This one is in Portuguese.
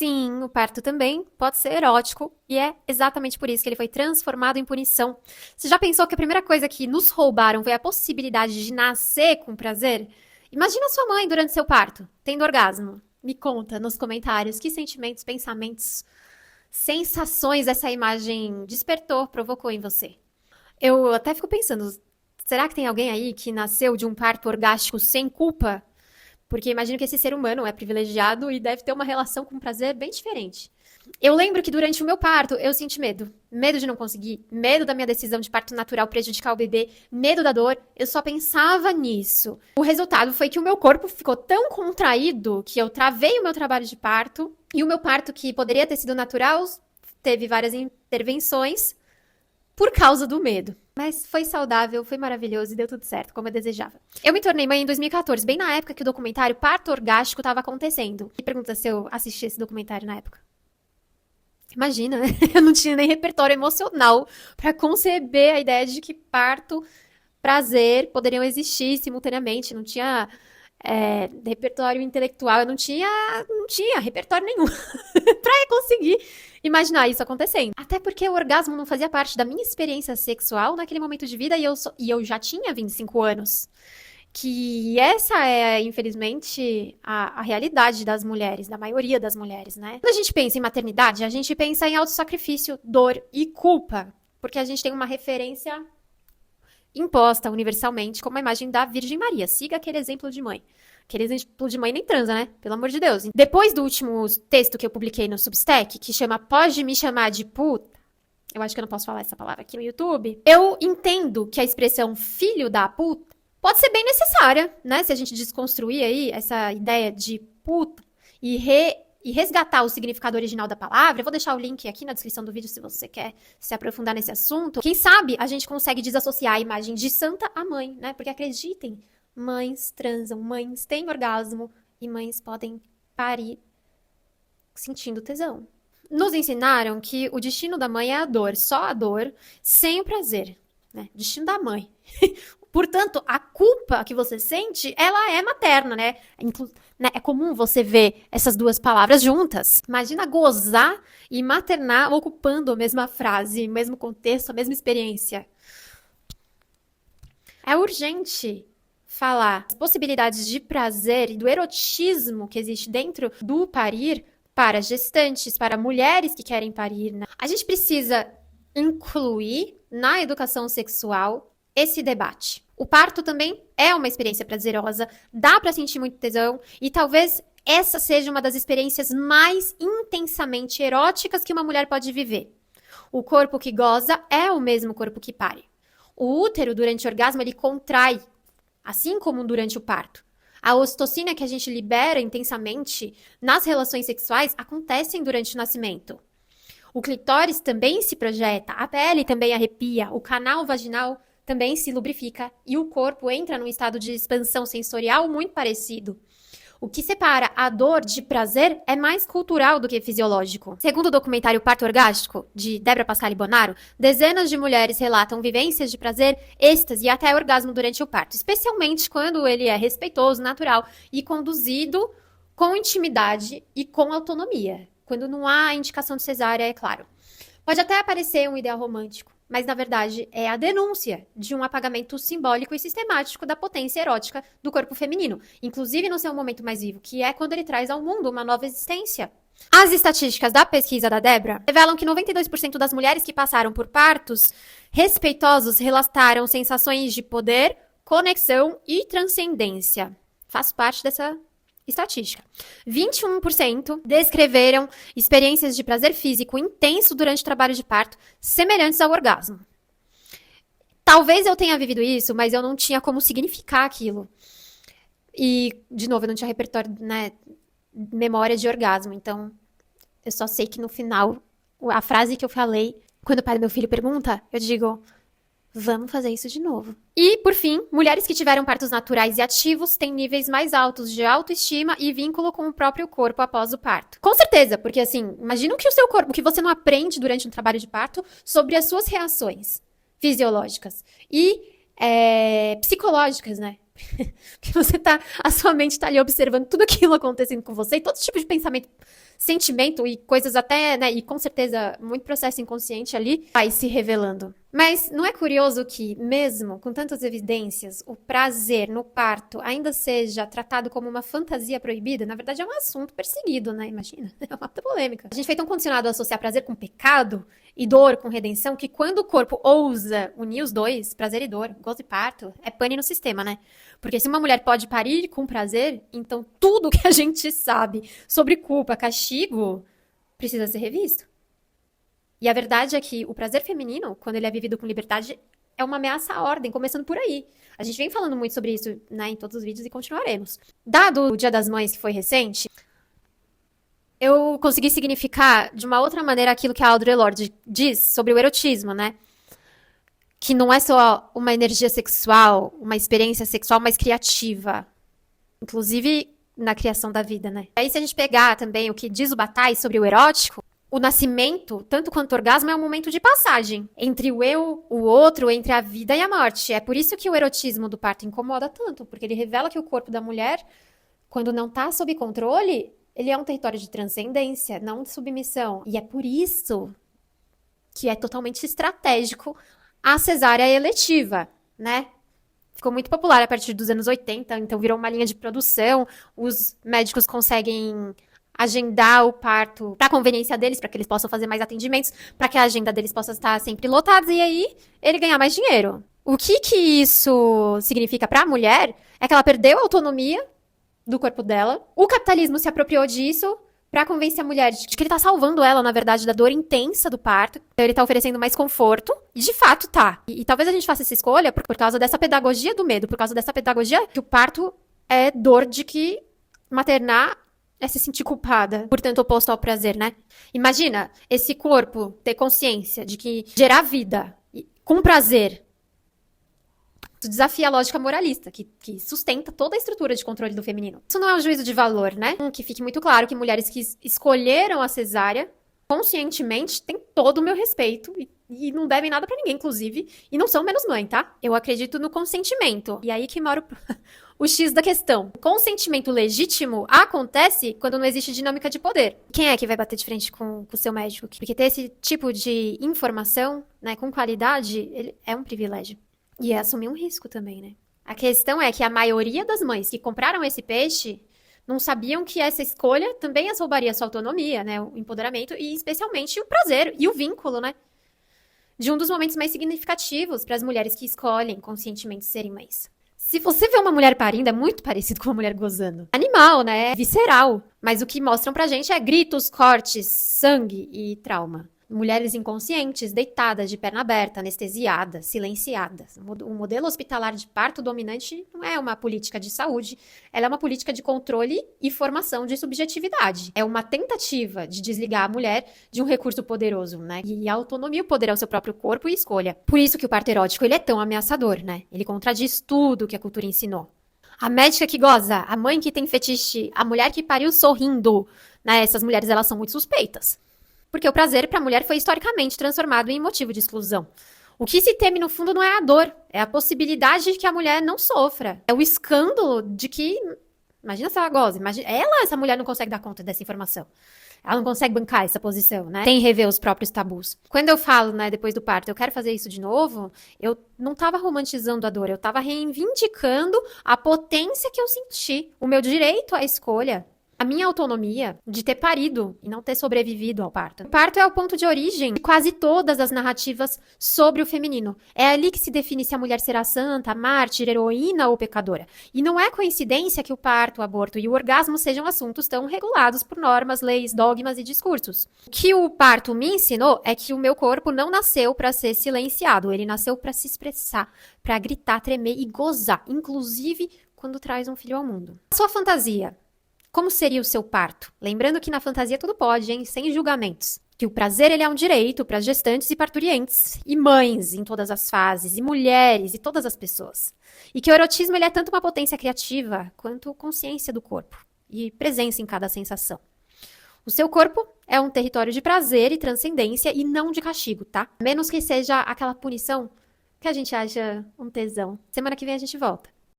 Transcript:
Sim, o parto também pode ser erótico e é exatamente por isso que ele foi transformado em punição. Você já pensou que a primeira coisa que nos roubaram foi a possibilidade de nascer com prazer? Imagina sua mãe durante seu parto, tendo orgasmo. Me conta nos comentários que sentimentos, pensamentos, sensações essa imagem despertou, provocou em você. Eu até fico pensando, será que tem alguém aí que nasceu de um parto orgástico sem culpa? Porque imagino que esse ser humano é privilegiado e deve ter uma relação com prazer bem diferente. Eu lembro que durante o meu parto eu senti medo. Medo de não conseguir, medo da minha decisão de parto natural prejudicar o bebê, medo da dor. Eu só pensava nisso. O resultado foi que o meu corpo ficou tão contraído que eu travei o meu trabalho de parto. E o meu parto, que poderia ter sido natural, teve várias intervenções por causa do medo. Mas foi saudável, foi maravilhoso e deu tudo certo, como eu desejava. Eu me tornei mãe em 2014, bem na época que o documentário Parto Orgástico estava acontecendo. E pergunta se eu assisti esse documentário na época. Imagina, né? Eu não tinha nem repertório emocional para conceber a ideia de que parto, prazer poderiam existir simultaneamente. Não tinha repertório intelectual, eu não tinha repertório nenhum para conseguir imaginar isso acontecendo. Até porque o orgasmo não fazia parte da minha experiência sexual naquele momento de vida e eu já tinha 25 anos. Que essa é, infelizmente, a realidade das mulheres, da maioria das mulheres, né? Quando a gente pensa em maternidade, a gente pensa em autossacrifício, dor e culpa. Porque a gente tem uma referência imposta universalmente como a imagem da Virgem Maria. Siga aquele exemplo de mãe. Aquele exemplo de mãe nem transa, né? Pelo amor de Deus. Depois do último texto que eu publiquei no Substack, que chama Pode Me Chamar de Puta, eu acho que eu não posso falar essa palavra aqui no YouTube, eu entendo que a expressão filho da puta pode ser bem necessária, né? Se a gente desconstruir aí essa ideia de puta e resgatar o significado original da palavra. Eu vou deixar o link aqui na descrição do vídeo se você quer se aprofundar nesse assunto. Quem sabe a gente consegue desassociar a imagem de santa à mãe, né? Porque acreditem, mães transam, mães têm orgasmo e mães podem parir sentindo tesão. Nos ensinaram que o destino da mãe é a dor, só a dor, sem o prazer, né? Destino da mãe. Portanto, a culpa que você sente, ela é materna, né? É comum você ver essas duas palavras juntas. Imagina gozar e maternar ocupando a mesma frase, o mesmo contexto, a mesma experiência. É urgente falar das possibilidades de prazer e do erotismo que existe dentro do parir para gestantes, para mulheres que querem parir, né? A gente precisa incluir na educação sexual esse debate. O parto também é uma experiência prazerosa, dá pra sentir muito tesão e talvez essa seja uma das experiências mais intensamente eróticas que uma mulher pode viver. O corpo que goza é o mesmo corpo que pare. O útero, durante o orgasmo, ele contrai, assim como durante o parto. A ocitocina que a gente libera intensamente nas relações sexuais acontecem durante o nascimento. O clitóris também se projeta, a pele também arrepia, o canal vaginal também se lubrifica e o corpo entra num estado de expansão sensorial muito parecido. O que separa a dor de prazer é mais cultural do que fisiológico. Segundo o documentário Parto Orgástico, de Débora Pascali Bonaro, dezenas de mulheres relatam vivências de prazer, êxtase e até orgasmo durante o parto, especialmente quando ele é respeitoso, natural e conduzido com intimidade e com autonomia. Quando não há indicação de cesárea, é claro. Pode até parecer um ideal romântico, mas na verdade é a denúncia de um apagamento simbólico e sistemático da potência erótica do corpo feminino, inclusive no seu momento mais vivo, que é quando ele traz ao mundo uma nova existência. As estatísticas da pesquisa da Débora revelam que 92% das mulheres que passaram por partos respeitosos relataram sensações de poder, conexão e transcendência. Faço parte dessa estatística. 21% descreveram experiências de prazer físico intenso durante o trabalho de parto, semelhantes ao orgasmo. Talvez eu tenha vivido isso, mas eu não tinha como significar aquilo. E, de novo, eu não tinha repertório, né, memória de orgasmo. Então, eu só sei que no final, a frase que eu falei, quando o pai do meu filho pergunta, eu digo: vamos fazer isso de novo. E, por fim, mulheres que tiveram partos naturais e ativos têm níveis mais altos de autoestima e vínculo com o próprio corpo após o parto. Com certeza, porque assim, imagina que o seu corpo, que você não aprende durante um trabalho de parto sobre as suas reações fisiológicas e psicológicas, né? Que a sua mente tá ali observando tudo aquilo acontecendo com você e todo tipo de pensamento sentimento e coisas até, né, e com certeza muito processo inconsciente ali vai se revelando. Mas não é curioso que, mesmo com tantas evidências, o prazer no parto ainda seja tratado como uma fantasia proibida? Na verdade, é um assunto perseguido, né? Imagina, é uma polêmica. A gente foi tão condicionado a associar prazer com pecado e dor com redenção que quando o corpo ousa unir os dois, prazer e dor, gozo e parto, é pane no sistema, né? Porque se uma mulher pode parir com prazer, então tudo que a gente sabe sobre culpa, castigo, precisa ser revisto. E a verdade é que o prazer feminino, quando ele é vivido com liberdade, é uma ameaça à ordem, começando por aí. A gente vem falando muito sobre isso, né, em todos os vídeos e continuaremos. Dado o Dia das Mães, que foi recente, eu consegui significar de uma outra maneira aquilo que a Audre Lorde diz sobre o erotismo, né? Que não é só uma energia sexual, uma experiência sexual mais criativa. Inclusive na criação da vida, né? Aí se a gente pegar também o que diz o Bataille sobre o erótico, o nascimento, tanto quanto o orgasmo, é um momento de passagem entre o eu, o outro, entre a vida e a morte. É por isso que o erotismo do parto incomoda tanto, porque ele revela que o corpo da mulher, quando não está sob controle, ele é um território de transcendência, não de submissão. E é por isso que é totalmente estratégico a cesárea eletiva, né? Ficou muito popular a partir dos anos 80, então virou uma linha de produção, os médicos conseguem agendar o parto para conveniência deles, para que eles possam fazer mais atendimentos, para que a agenda deles possa estar sempre lotada e aí ele ganhar mais dinheiro. O que que isso significa para a mulher é que ela perdeu a autonomia do corpo dela. O capitalismo se apropriou disso para convencer a mulher de que ele tá salvando ela, na verdade, da dor intensa do parto. Então ele tá oferecendo mais conforto. E de fato tá. E talvez a gente faça essa escolha por causa dessa pedagogia do medo, por causa dessa pedagogia que o parto é dor de que maternar é se sentir culpada, portanto oposto ao prazer, né? Imagina esse corpo ter consciência de que gerar vida com prazer desafia a lógica moralista, que sustenta toda a estrutura de controle do feminino. Isso não é um juízo de valor, né? Que fique muito claro que mulheres que escolheram a cesárea conscientemente têm todo o meu respeito e não devem nada pra ninguém, inclusive, e não são menos mãe, tá? Eu acredito no consentimento. E aí que mora o X da questão. O consentimento legítimo acontece quando não existe dinâmica de poder. Quem é que vai bater de frente com o seu médico? Porque ter esse tipo de informação, né, com qualidade, ele é um privilégio. E é assumir um risco também, né? A questão é que a maioria das mães que compraram esse peixe não sabiam que essa escolha também as roubaria a sua autonomia, né? O empoderamento e especialmente o prazer e o vínculo, né? De um dos momentos mais significativos para as mulheres que escolhem conscientemente serem mães. Se você vê uma mulher parindo, é muito parecido com uma mulher gozando. Animal, né? É visceral. Mas o que mostram pra gente é gritos, cortes, sangue e trauma. Mulheres inconscientes, deitadas, de perna aberta, anestesiadas, silenciadas. O modelo hospitalar de parto dominante não é uma política de saúde, ela é uma política de controle e formação de subjetividade. É uma tentativa de desligar a mulher de um recurso poderoso, né? E a autonomia, o poder é o seu próprio corpo e escolha. Por isso que o parto erótico ele é tão ameaçador, né? Ele contradiz tudo que a cultura ensinou. A médica que goza, a mãe que tem fetiche, a mulher que pariu sorrindo, né? Essas mulheres, elas são muito suspeitas. Porque o prazer para a mulher foi historicamente transformado em motivo de exclusão. O que se teme no fundo não é a dor, é a possibilidade de que a mulher não sofra. É o escândalo de que, imagina se ela goza, essa mulher não consegue dar conta dessa informação. Ela não consegue bancar essa posição, né? Sem rever os próprios tabus. Quando eu falo, né, depois do parto, eu quero fazer isso de novo, eu não tava romantizando a dor, eu tava reivindicando a potência que eu senti, o meu direito à escolha. A minha autonomia de ter parido e não ter sobrevivido ao parto. O parto é o ponto de origem de quase todas as narrativas sobre o feminino. É ali que se define se a mulher será santa, mártir, heroína ou pecadora. E não é coincidência que o parto, o aborto e o orgasmo sejam assuntos tão regulados por normas, leis, dogmas e discursos. O que o parto me ensinou é que o meu corpo não nasceu para ser silenciado. Ele nasceu para se expressar, para gritar, tremer e gozar, inclusive quando traz um filho ao mundo. A sua fantasia. Como seria o seu parto? Lembrando que na fantasia tudo pode, hein? Sem julgamentos. Que o prazer ele é um direito para gestantes e parturientes, e mães em todas as fases, e mulheres, e todas as pessoas. E que o erotismo ele é tanto uma potência criativa, quanto consciência do corpo, e presença em cada sensação. O seu corpo é um território de prazer e transcendência, e não de castigo, tá? Menos que seja aquela punição que a gente acha um tesão. Semana que vem a gente volta.